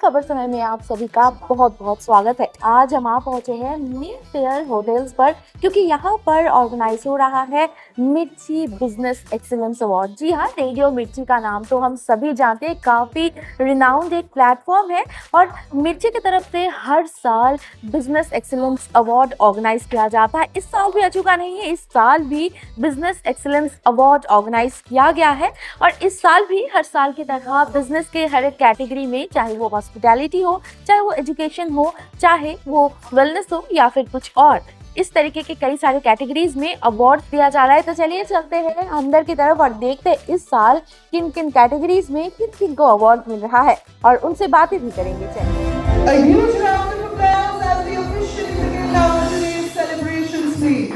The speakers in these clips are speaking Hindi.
खबर समय में आप सभी का बहुत बहुत स्वागत है। आज हम आ पहुंचे हैं मेफेयर होटल्स पर क्योंकि यहाँ पर ऑर्गेनाइज हो रहा है मिर्ची बिजनेस एक्सीलेंस अवार्ड। जी हाँ, रेडियो मिर्ची का नाम तो हम सभी जानते हैं, काफ़ी रिनाउंड एक प्लेटफॉर्म है और मिर्ची की तरफ से हर साल बिजनेस एक्सीलेंस अवार्ड ऑर्गेनाइज किया जाता है। इस साल भी अछूका नहीं है, इस साल भी बिजनेस एक्सीलेंस अवार्ड ऑर्गेनाइज किया गया है और इस साल भी हर साल की तरह बिजनेस के हर एक कैटेगरी में, चाहे वो हॉस्पिटैलिटी हो, चाहे वो एजुकेशन हो, चाहे वो वेलनेस हो या फिर कुछ और, इस तरीके के कई सारे कैटेगरीज में अवार्ड दिया जा रहा है। तो चलिए चलते हैं अंदर की तरफ और देखते हैं इस साल किन किन कैटेगरीज में किन किन को अवार्ड मिल रहा है और उनसे बातें भी करेंगे। चलिए A huge round of applause as we officially begin our today's celebration speech.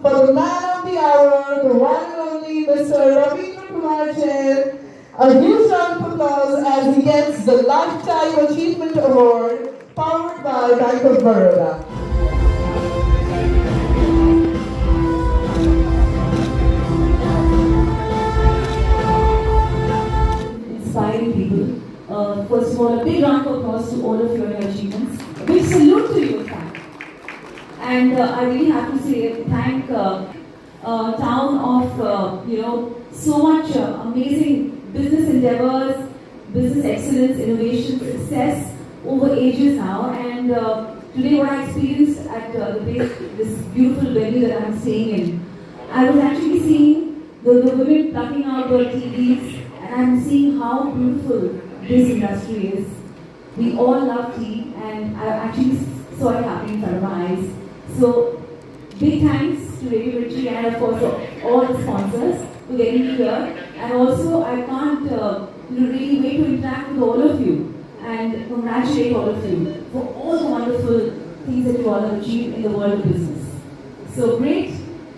For the man of the hour, the one and only Mr. Ravindra Kumar Jain, a huge round of applause as he gets the Lifetime Achievement Award powered by Bank of Baroda. Inspiring people. First of all, a big round of applause to all of your achievements. A big salute to you, in fact. And I really have to say, thank town of so much amazing business endeavors, business excellence, innovation, success over ages now. And today, what I experienced at this beautiful venue that I'm staying in, I was actually seeing the women plucking out their TVs, and I'm seeing how beautiful this industry is. We all love tea, and I actually saw it happening in front of my eyes. So, big thanks to Radio Mirchi and of course all the sponsors for getting me here. And also, I can't really wait to interact with all of you and congratulate all of you for all the wonderful things that you all have achieved in the world of business. So great!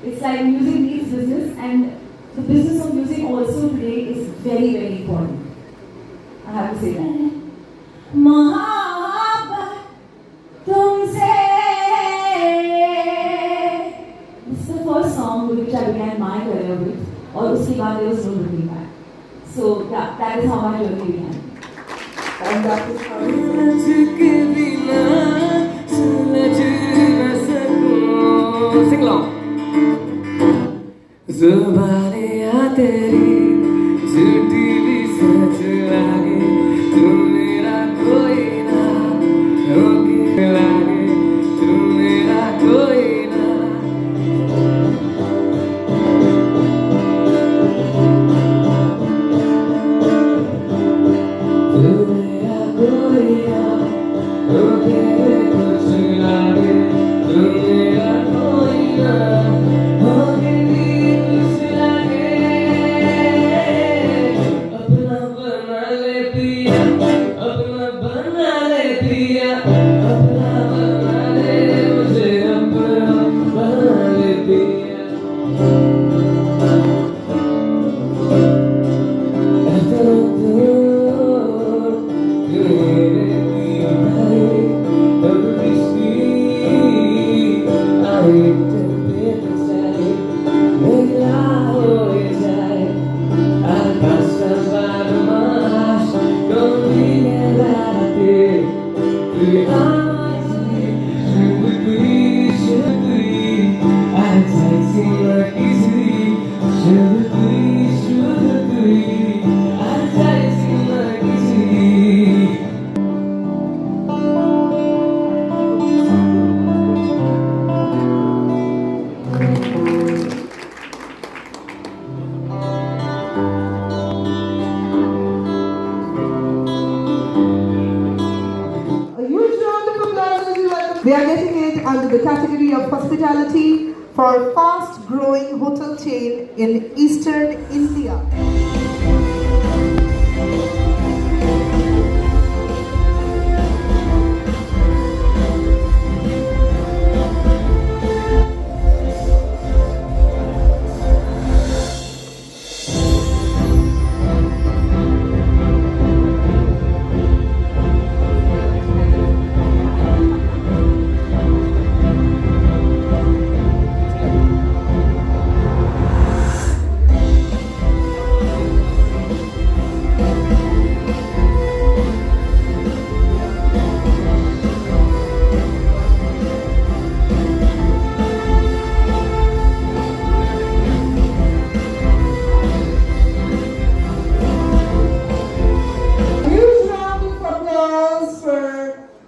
It's like music needs business, and the business of music also today is very, very important. I have to say that. Mohabbat tumse. This is the first song with which I began my career with, और उसके बाद there was no looking back. So yeah, that is how my journey began. And that is how Sing along. जुबानियाँ तेरी झूठी भी सच लागे, तू मेरा कोई ना रोके लागे, तू मेरा कोई ना। तू मेरा कोई ना रोके कुछ लागे, तू मेरा कोई ना रोके कुछ लागे। अपना They are getting it under the category of hospitality for a fast-growing hotel chain in eastern India.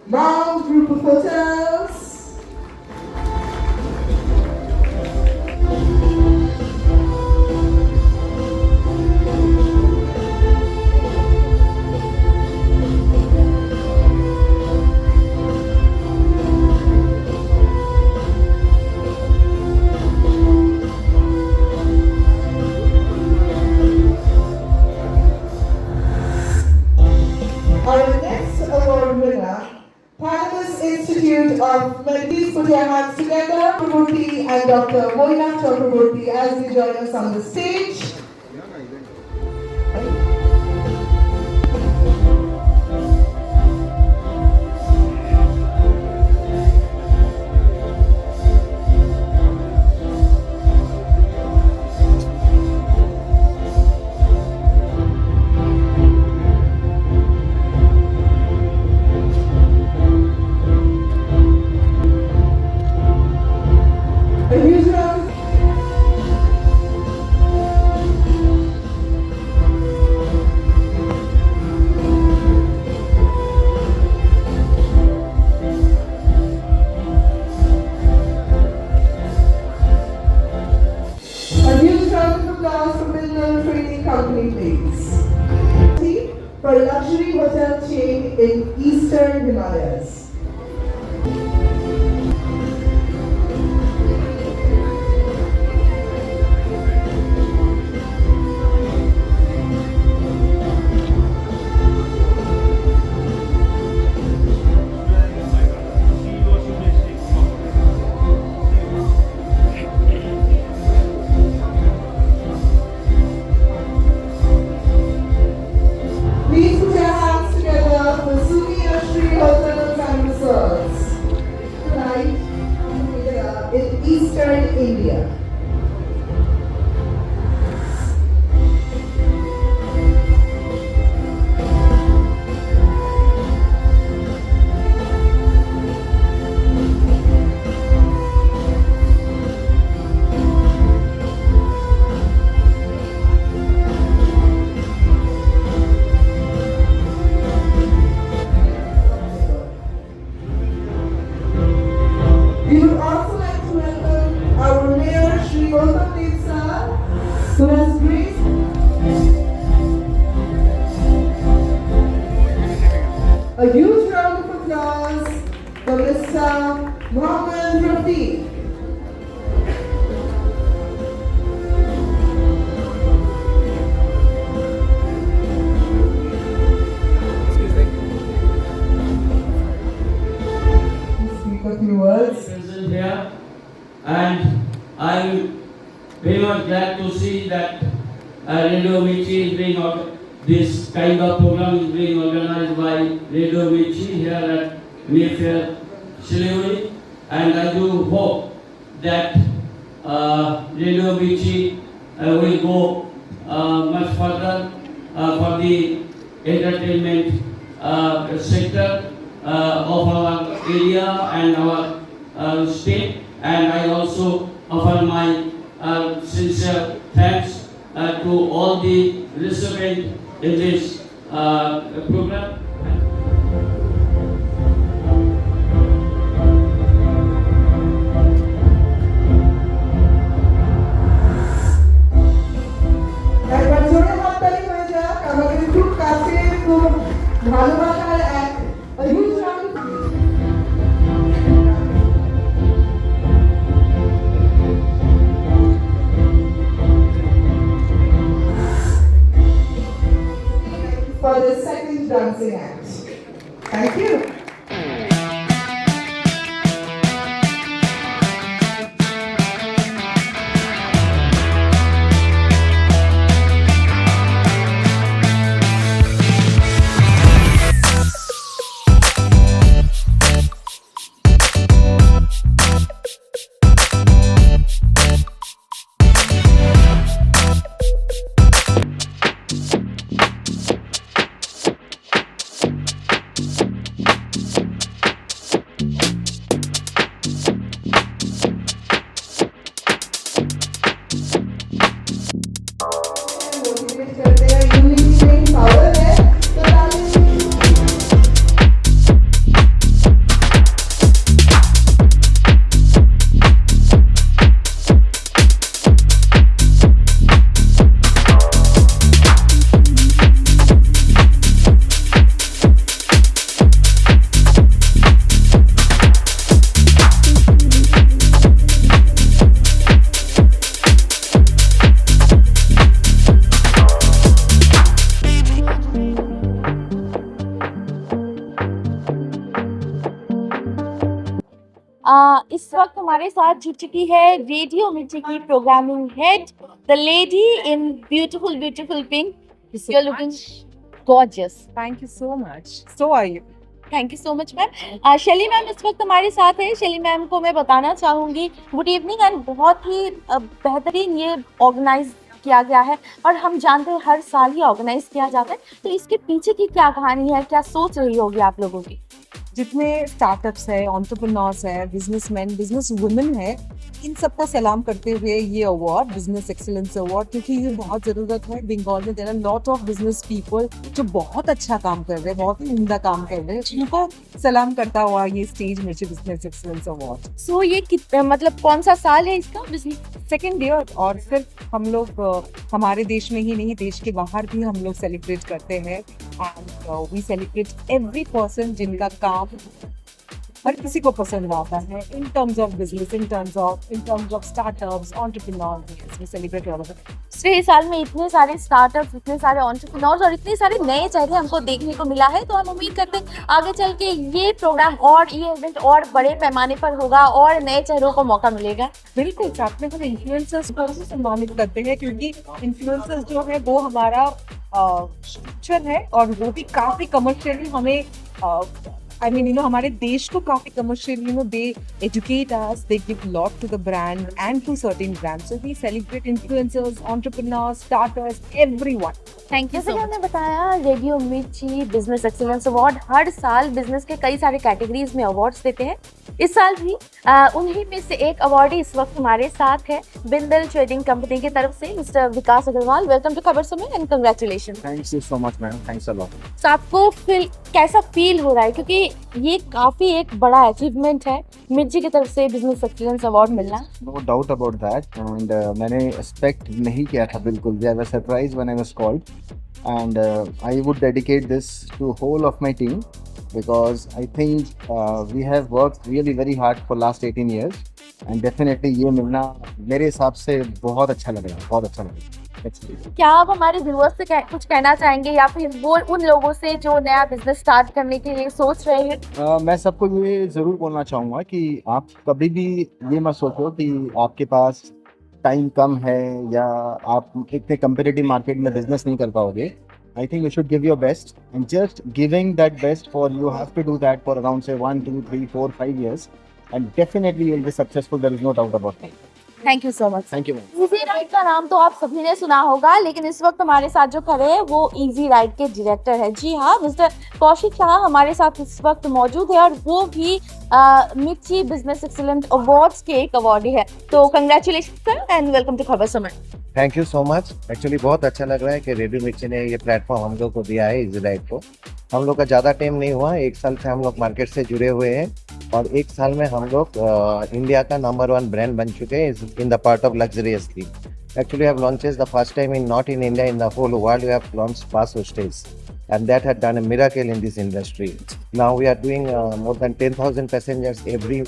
Mount Group of Hotels. Our next award winner, Palace Institute of Please put your hands together, Chakraborty and Dr. Moina Chakraborty as they join us on the stage. A huge round. A huge round of applause for Middle Trading Company, please. For a luxury hotel chain in Eastern Himalayas. Please put your hands together for Sumi Ashri Hotels and Resorts. Tonight, in Eastern India. We would also like to welcome our Mayor Shri Gautam Detsa, who has graced a huge round of applause for Mr. Mohammed Rafiq. Speak a few words. Present here, and I'm very much glad to see that Radio Mirchi is being this kind of program is being organized by Radio Mirchi here at Mayfair, Siliguri, and I do hope that Radio Mirchi will go much further for the entertainment sector of our area and our state, and I also offer my sincere thanks to all the recipients in this program. একবার জোরে হাততালি হয়ে যাক, আমাদের খুব কাছে, খুব ভালোবাসার এক a huge round of for the second dancing act. Thank you. Motivate करते हैं, यूनिटी में पावर है, तो ताली। इस वक्त हमारे साथ जुड़ चुकी है रेडियो मिर्ची की programming head, the lady in beautiful beautiful pink. You are looking gorgeous. Thank you so much. So are you? Thank you so much ma'am. Shaili ma'am इस वक्त हमारे साथ है. शैली मैम को मैं बताना चाहूँगी गुड इवनिंग. एंड बहुत ही बेहतरीन ये ऑर्गेनाइज किया गया है और हम जानते हैं हर साल ही ऑर्गेनाइज किया जाता है. तो इसके पीछे की क्या कहानी है, क्या सोच रही होगी आप लोगों की? जितने स्टार्टअप्स है, एंटरप्रेन्योर्स है, बिजनेसमैन, बिजनेस वुमेन है, इन सबका सलाम करते हुए ये अवार्ड, बिजनेस एक्सीलेंस अवार्ड, क्योंकि ये बहुत ज़रूरत है. बंगाल में there are lot of business people जो बहुत अच्छा काम कर रहे हैं, बहुत ही उम्दा काम कर रहे हैं. उनको सलाम करता हुआ ये स्टेज मिर्ची बिजनेस एक्सीलेंस अवार्ड. सो ये मतलब कौन सा साल है इसका? Second year. और सिर्फ हम लोग हमारे देश में ही नहीं, देश के बाहर भी हम लोग सेलिब्रेट करते हैं. And we celebrate every person जिनका काम हर किसी को पसंद आता है. In terms of business, in terms of startups, entrepreneurs, we celebrate all of it. पिछले साल में इतने सारे स्टार्टअप्स, इतने सारे एंटरप्रेन्योर्स और इतने सारे नए चेहरे हमको देखने को मिला है. तो हम उम्मीद करते हैं आगे चल के ये प्रोग्राम और ये इवेंट और बड़े पैमाने पर होगा और नए चेहरों को मौका मिलेगा. बिल्कुल. साथ में हम इन्फ्लुएंसर्स को भी सम्मानित करते हैं, क्योंकि इन्फ्लुएंसर्स जो है वो हमारा फ्यूचर है और वो भी काफ़ी कमर्शियली हमें हमारे देश को काफी commercial, they educate us, they give a lot to the brand and to certain brands. So we celebrate influencers, entrepreneurs, starters, everyone. Thank you. जैसे कि हमने बताया रेडियो मिर्ची बिजनेस एक्सीलेंस अवार्ड हर साल बिजनेस के कई सारे कैटेगरीज में अवार्ड्स देते हैं. इस साल भी उन्हीं में से एक अवार्डी इस वक्त हमारे साथ है बिंदल ट्रेडिंग कंपनी की तरफ से mister Vikas Agarwal. Welcome to Khabar Samay and congratulation. Thanks you so much ma'am. Thanks a lot. तो आपको कैसा फील हो रहा है, क्योंकि ये काफी एक बड़ा अचीवमेंट है मिर्ची की तरफ से बिजनेस एक्सीलेंस अवार्ड मिलना? No doubt about that. And मैंने एक्सपेक्ट नहीं किया था बिल्कुल भी. I was surprised when I was called. And I would dedicate this to whole of my team, because I think we have worked really very hard for last 18 years, and definitely ये मिलना मेरे हिसाब से बहुत अच्छा लग रहा है, बहुत अच्छा लग रहा है. क्या आप हमारे व्यूअर्स से कुछ कहना चाहेंगे या फिर वो उन लोगों से जो नया बिजनेस स्टार्ट करने के लिए सोच रहे हैं? मैं सबको ये ज़रूर बोलना चाहूँगा कि आप कभी भी ये मत सोचो कि आपके पास टाइम कम है या आप इतने कंपेटिटिव मार्केट में बिजनेस नहीं कर पाओगे. I think you should give your best, and just giving that best for you have to do that for around say 1, 2, 3, 4, 5 years, and definitely you'll be successful. There is no doubt about it. Thank you so much. Thank you. Easy ride का नाम तो आप सभी ने सुना होगा, लेकिन इस वक्त हमारे साथ जो खड़े हैं वो इजी राइड के डायरेक्टर है. जी हाँ, मिस्टर कौशिक शाह हमारे साथ इस वक्त मौजूद है और वो भी मिर्ची बिजनेस एक्सीलेंट अवार्ड्स के एक अवार्डी है. तो congratulation sir and welcome to Khabar Samay. Thank you so much. Actually बहुत अच्छा लग रहा है कि रेडियो मिर्ची ने ये प्लेटफॉर्म हम लोग को दिया है इजी राइड को. हम लोग का ज़्यादा टाइम नहीं हुआ, 1 साल से हम लोग मार्केट से जुड़े हुए हैं और 1 साल में हम लोग इंडिया का नंबर 1 ब्रांड बन चुके हैं in the part of luxurious theme. Actually, I have launched the first time not in India, in the whole world. We have launched Pass Hostels, and that had done a miracle in this industry. Now we are doing more than 10,000 passengers every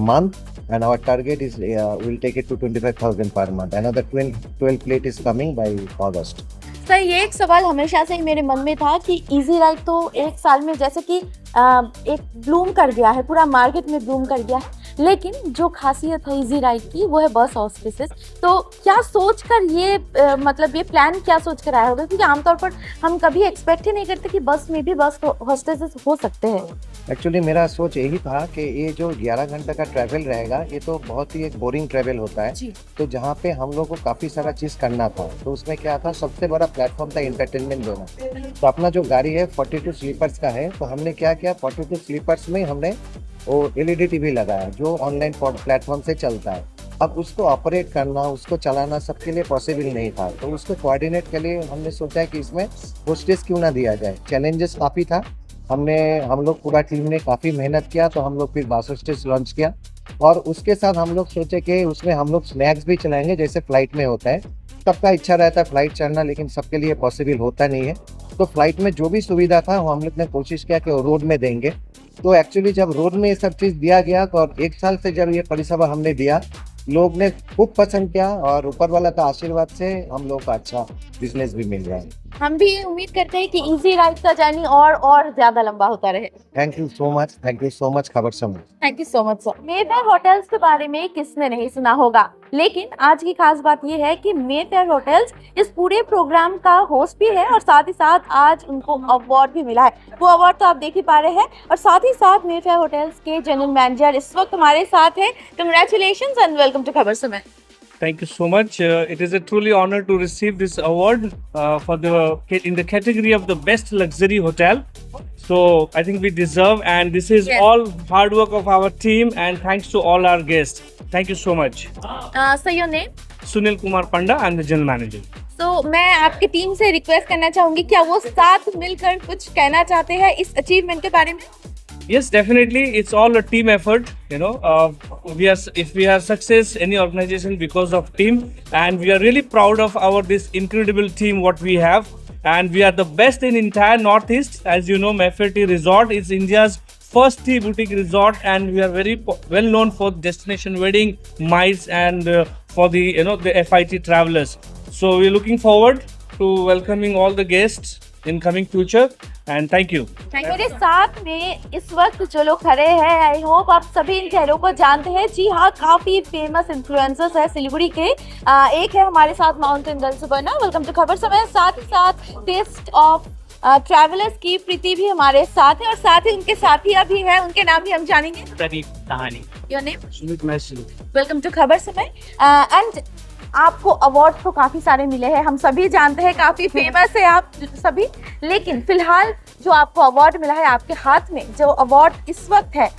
month, and our target is we'll take it to 25,000 per month. Another 12 plate is coming by August. Sir ये एक सवाल हमेशा से ही मेरे मन में था कि इजी राइड तो एक साल में जैसे कि एक ब्लूम कर गया है, पूरा मार्केट में ब्लूम कर गया है, लेकिन जो खासियत है इजी राइड की वो है बस हॉस्टेसेस। तो क्या सोचकर ये मतलब ये प्लान क्या सोचकर आया होगा, क्योंकि आमतौर पर हम कभी एक्सपेक्ट ही नहीं करते कि बस में भी बस हॉस्टेसेस हो सकते हैं। एक्चुअली मेरा सोच यही था कि ये जो 11 घंटे का ट्रैवल रहेगा ये तो बहुत ही एक बोरिंग ट्रैवल होता है। तो जहाँ पे हम लोग को काफ़ी सारा चीज़ करना था, तो उसमें क्या था, सबसे बड़ा प्लेटफॉर्म था एंटरटेनमेंट देना। तो अपना जो गाड़ी है 42 स्लीपर्स का है, तो हमने क्या किया, 42 स्लीपर्स में हमने वो LED टीवी लगाया जो ऑनलाइन प्लेटफॉर्म से चलता है। अब उसको ऑपरेट करना, उसको चलाना सबके लिए पॉसिबल नहीं था, तो उसको कोऑर्डिनेट के लिए हमने सोचा कि इसमें होस्टेस क्यों ना दिया जाए। चैलेंजेस काफ़ी था, हम लोग पूरा टीम ने काफ़ी मेहनत किया, तो हम लोग फिर बस होस्टेस लॉन्च किया। और उसके साथ हम लोग सोचे कि उसमें हम लोग स्नैक्स भी चलाएंगे जैसे फ्लाइट में होता है। सबका इच्छा रहता है फ्लाइट चढ़ना, लेकिन सबके लिए पॉसिबल होता नहीं है। तो फ्लाइट में जो भी सुविधा था वो हम लोग ने कोशिश किया कि रोड में देंगे। तो एक्चुअली जब रोड में ये सब चीज़ दिया गया, तो और 1 साल से जब ये परिसेवा हमने दिया, लोग ने खूब पसंद किया, और ऊपर वाला का आशीर्वाद से हम लोग का अच्छा बिजनेस भी मिल रहा है। हम भी उम्मीद करते हैं कि इजी राइड का जर्नी और ज्यादा लंबा होता रहे। थैंक यू सो मच खबर समूह। Thank you so much sir. Mayfair hotels के बारे में किसने नहीं सुना होगा, लेकिन आज की खास बात ये है कि मेफेयर होटल्स इस पूरे प्रोग्राम का होस्ट भी है, और साथ ही साथ आज उनको अवार्ड भी मिला है। वो अवार्ड तो आप देख ही पा रहे हैं, और साथ ही साथ मेफेयर होटल्स के जनरल मैनेजर इस वक्त हमारे साथ हैं। Congratulations and welcome to Khabar समय। Thank you so much. It is a truly honor to receive this award in the category of the best luxury hotel. So I think we deserve, and this is all hard work of our team, and thanks to all our guests. Thank you so much. Sir, your name? Sunil Kumar Panda, I'm the general manager. तो मैं आपकी टीम से रिक्वेस्ट करना चाहूंगी, क्या वो साथ मिलकर कुछ कहना चाहते हैं इस अचीवमेंट के बारे में? Yes, definitely. It's all a team effort. You know, if we have success, any organization because of team, and we are really proud of this incredible team what we have, and we are the best in entire Northeast. As you know, Mayfair Tea Resort is India's first tea boutique resort, and we are very well known for destination wedding, MICE, and for the the FIT travelers. So we're looking forward to welcoming all the guests in coming future. And thank you. मेरे साथ में इस वक्त जो लोग खड़े हैं, आई होप आप सभी इन चेहरों को जानते हैं। जी हाँ, काफी फेमस इन्फ्लुएंसर्स है सिलीगुड़ी के। एक है हमारे साथ mountain girl Suparna, welcome to Khabar Samay. साथ ही साथ टेस्ट ऑफ ट्रैवलर्स की प्रीति भी हमारे साथ है, और साथ ही उनके साथी भी है, उनके नाम भी हम जानेंगे। प्रदीप कहानी। Your name? Sumit Massey. Welcome to Khabar Samay. And आपको अवार्ड तो काफ़ी सारे मिले हैं, हम सभी जानते हैं, काफ़ी फेमस है आप सभी, लेकिन फिलहाल जो आपको अवार्ड मिला है, आपके हाथ में जो अवार्ड इस वक्त है,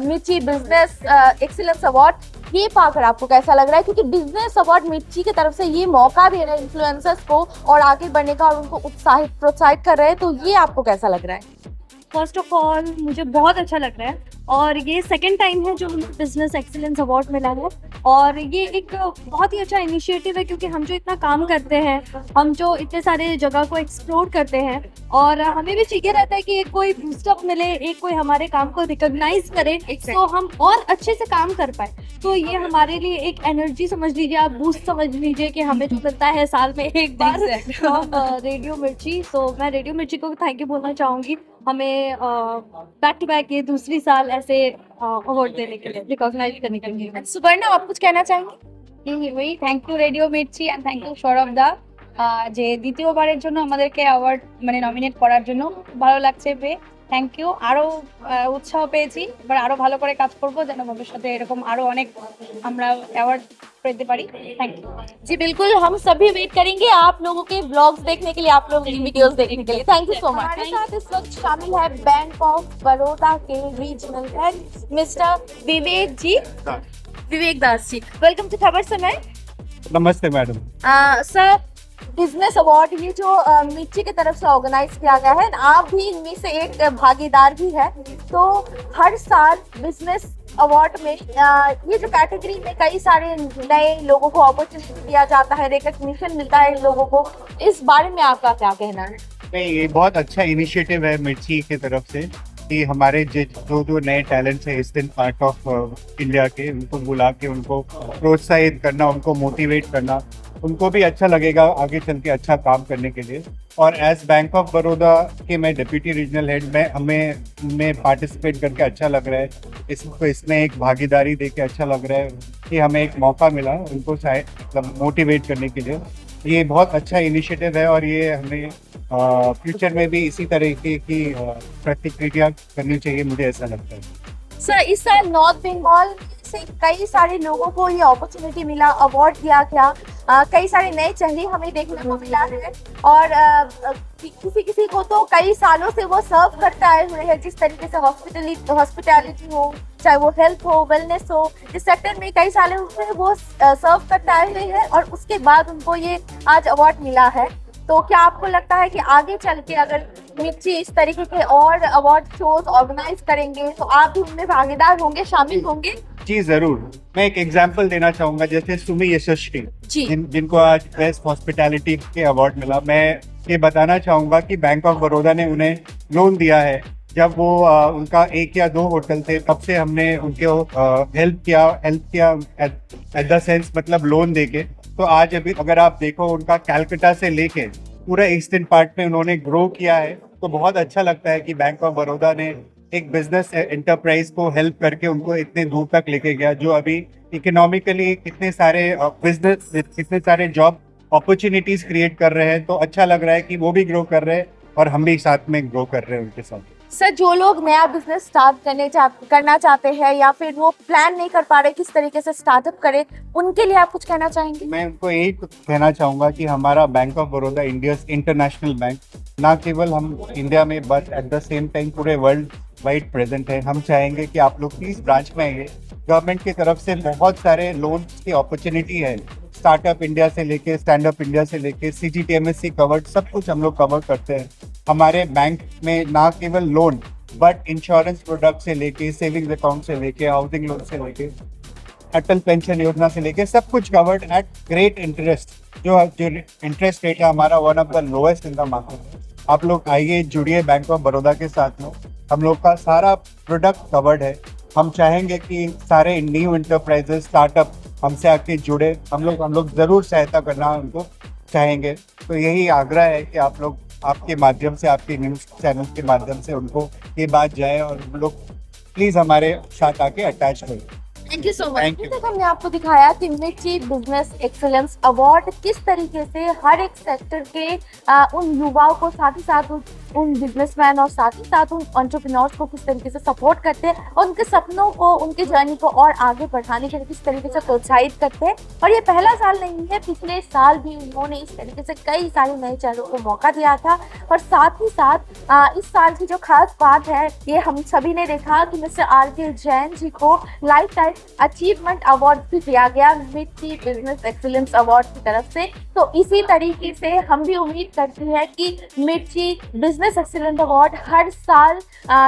मिर्ची बिजनेस एक्सीलेंस अवार्ड, ये पाकर आपको कैसा लग रहा है? क्योंकि बिजनेस अवार्ड मिर्ची की तरफ से ये मौका दे रहे हैं इन्फ्लुएंसर्स को और आगे बढ़ने का, और उनको प्रोत्साहित कर रहे हैं, तो ये आपको कैसा लग रहा है? फर्स्ट ऑफ ऑल मुझे बहुत अच्छा लग रहा है, और ये सेकंड टाइम है जो हमें बिजनेस एक्सीलेंस अवार्ड मिला है, और ये एक बहुत ही अच्छा इनिशिएटिव है, क्योंकि हम जो इतना काम करते हैं, हम जो इतने सारे जगह को एक्सप्लोर करते हैं, और हमें भी चाहिए रहता है कि एक कोई बूस्टअप मिले, एक कोई हमारे काम को रिकॉग्नाइज करे, तो हम और अच्छे से काम कर पाए। तो ये हमारे लिए एक एनर्जी समझ लीजिए, आप बूस्ट समझ लीजिए कि हमें जो मिलता है साल में एक बार रेडियो मिर्ची। तो मैं रेडियो मिर्ची को थैंक यू बोलना चाहूँगी, हमें बैक टू बैक ये दूसरी साल ऐसे अवार्ड देने के लिए, रिकॉग्नाइज करने के लिए। सुपर्णा, आप कुछ कहना चाहेंगे? वही थैंक यू रेडियो मिर्ची এন্ড থ্যাংক ইউ সৌরভ দা যে দ্বিতীয়বারের জন্য আমাদেরকে অ্যাওয়ার্ড মানে নমিনেট করার জন্য ভালো লাগছে পেয়ে, থ্যাংক ইউ। আরো উৎসাহ পেয়েছি, এবার আরো ভালো করে কাজ করব যেন ভবিষ্যতে এরকম আরো অনেক আমরা অ্যাওয়ার্ড পেতে পারি। Thank you. जी बिल्कुल, हम सभी वेट करेंगे आप लोगों के ब्लॉग्स देखने के लिए, आप लोगों की वीडियोस देखने के लिए। Thank you so much. हमारे साथ इस वक्त शामिल है बैंक ऑफ बड़ौदा के regional head mister Vivek Das ji. Welcome to Khabar Samay. नमस्ते मैडम। सर, बिजनेस अवार्ड ये जो मिर्ची की तरफ से ऑर्गेनाइज किया गया है, आप भी इनमें से एक भागीदार भी है, तो हर साल बिजनेस अवार्ड में ये जो कैटेगरी में कई सारे नए लोगों को अपॉर्चुनिटी दिया जाता है, रिकग्निशन मिलता है इन लोगों को, इस बारे में आपका क्या कहना है? नहीं, ये बहुत अच्छा इनिशिएटिव है मिर्ची की तरफ से कि हमारे जो नए टैलेंट्स है ईस्टर्न पार्ट ऑफ इंडिया के, उनको बुला के उनको प्रोत्साहित करना, उनको मोटिवेट करना, उनको भी अच्छा लगेगा आगे चल के अच्छा काम करने के लिए। और एज बैंक ऑफ बड़ौदा के मैं डिप्टी रीजनल हेड में हमें पार्टिसिपेट करके अच्छा लग रहा है, इसमें एक भागीदारी देके अच्छा लग रहा है कि हमें एक मौका मिला उनको मतलब मोटिवेट करने के लिए। ये बहुत अच्छा इनिशिएटिव है और ये हमें फ्यूचर में भी इसी तरीके की प्रतिक्रिया करनी चाहिए, मुझे ऐसा लगता है। सर, इस साल नॉर्थ बंगाल से कई सारे लोगों को ये अपॉर्चुनिटी मिला, अवार्ड दिया गया, कई सारे नए चेहरे हमें देखने को मिला है और किसी को तो कई सालों से वो सर्व करते आए हुए हैं, जिस तरीके से हॉस्पिटैलिटी हो, चाहे वो हेल्थ हो, वेलनेस हो, इस सेक्टर में कई सालों से वो सर्व करते आए हुए हैं और उसके बाद उनको ये आज अवार्ड मिला है। तो क्या आपको लगता है कि आगे चल के अगर मिर्ची इस तरीके के और अवार्ड शोज ऑर्गेनाइज करेंगे तो आप भी उनमें भागीदार होंगे, शामिल होंगे? जी जरूर। मैं एक एग्जांपल देना चाहूंगा, जैसे सुमी यशस्वी जिनको आज बेस्ट हॉस्पिटैलिटी के अवार्ड मिला। मैं ये बताना चाहूंगा कि बैंक ऑफ बड़ौदा ने उन्हें लोन दिया है। जब वो उनका 1 या 2 होटल थे, तब से हमने उनको हेल्प किया एट द सेंस मतलब लोन देके। तो आज अभी अगर आप देखो उनका कैलकाटा से लेके पूरा ईस्टर्न पार्ट में उन्होंने ग्रो किया है। तो बहुत अच्छा लगता है कि बैंक ऑफ बड़ौदा ने एक बिजनेस एंटरप्राइज को हेल्प करके उनको इतने दूर तक लेके गया, जो अभी इकोनॉमिकली कितने सारे बिजनेस, कितने सारे जॉब अपॉर्चुनिटीज क्रिएट कर रहे हैं। तो अच्छा लग रहा है कि वो भी ग्रो कर रहे हैं और हम भी साथ में ग्रो कर रहे हैं उनके साथ। सर, जो लोग नया बिजनेस स्टार्ट करना चाहते हैं या फिर वो प्लान नहीं कर पा रहे किस तरीके से स्टार्टअप करें, उनके लिए आप कुछ कहना चाहेंगे? मैं उनको यही कहना चाहूँगा कि हमारा bank of Baroda India international bank, ना केवल हम इंडिया में but at the same time पूरे वर्ल्ड वाइड प्रेजेंट है। हम चाहेंगे कि आप लोग प्लीज ब्रांच में आइए। गवर्नमेंट की तरफ से बहुत सारे लोन की अपॉर्चुनिटी है, स्टार्टअप इंडिया से लेके स्टैंड अप इंडिया से लेके CGTMSE कवर्ड, सब कुछ हम लोग कवर करते हैं। हमारे बैंक में ना केवल लोन बट इंश्योरेंस प्रोडक्ट से लेके, सेविंग्स अकाउंट से लेके, हाउसिंग लोन से लेके, अटल पेंशन योजना से लेके सब कुछ कवर्ड एट ग्रेट इंटरेस्ट। जो इंटरेस्ट रेट है हमारा one of the lowest in the market. आप लोग आइए, जुड़िए बैंक ऑफ बड़ौदा के साथ में। हम लोग का सारा प्रोडक्ट कवर्ड है। हम चाहेंगे कि सारे न्यू इंटरप्राइजेस, स्टार्टअप हमसे आके जुड़े। हम लोग जरूर सहायता करना उनको चाहेंगे। तो यही आग्रह है कि आप लोग आपके माध्यम से, आपके न्यूज़ चैनल के माध्यम से उनको ये बात जाए और हम लोग प्लीज़ हमारे साथ आके अटैच हो। Thank you so much. तक हमने आपको दिखाया कि मिर्ची बिजनेस एक्सीलेंस अवार्ड किस तरीके से हर एक सेक्टर के उन युवाओं को, साथ ही साथ उन बिजनेसमैन और साथ ही साथ उन एंटरप्रेन्योर्स को किस तरीके से सपोर्ट करते हैं और उनके सपनों को, उनके जर्नी को और आगे बढ़ाने के लिए किस तरीके से प्रोत्साहित करते हैं। और ये पहला साल नहीं है, पिछले साल भी उन्होंने इस तरीके से कई सारे नए चेहरों को मौका दिया था। और साथ ही साथ इस साल की जो खास बात है, ये हम सभी ने देखा कि मिस्टर RK जैन जी को लाइफ टाइम अचीवमेंट अवार्ड भी दिया गया मिर्ची बिजनेस एक्सीलेंस अवार्ड की तरफ से। तो इसी तरीके से हम भी उम्मीद करते हैं कि मिर्ची बिजनेस एक्सीलेंस अवार्ड हर साल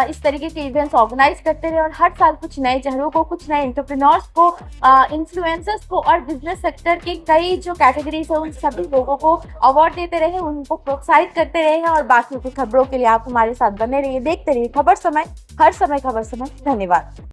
इस तरीके के इवेंट्स ऑर्गेनाइज करते रहे और हर साल कुछ नए चेहरों को, कुछ नए एंटरप्रेन्योर्स को, इन्फ्लुएंसर्स को और बिजनेस सेक्टर के कई जो कैटेगरीज है उन सभी लोगों को अवार्ड देते रहे, उनको प्रोत्साहित करते रहे। और बाकी की खबरों के लिए आप हमारे साथ बने रहिए, देखते रहिए खबर समय, हर समय खबर समय। धन्यवाद।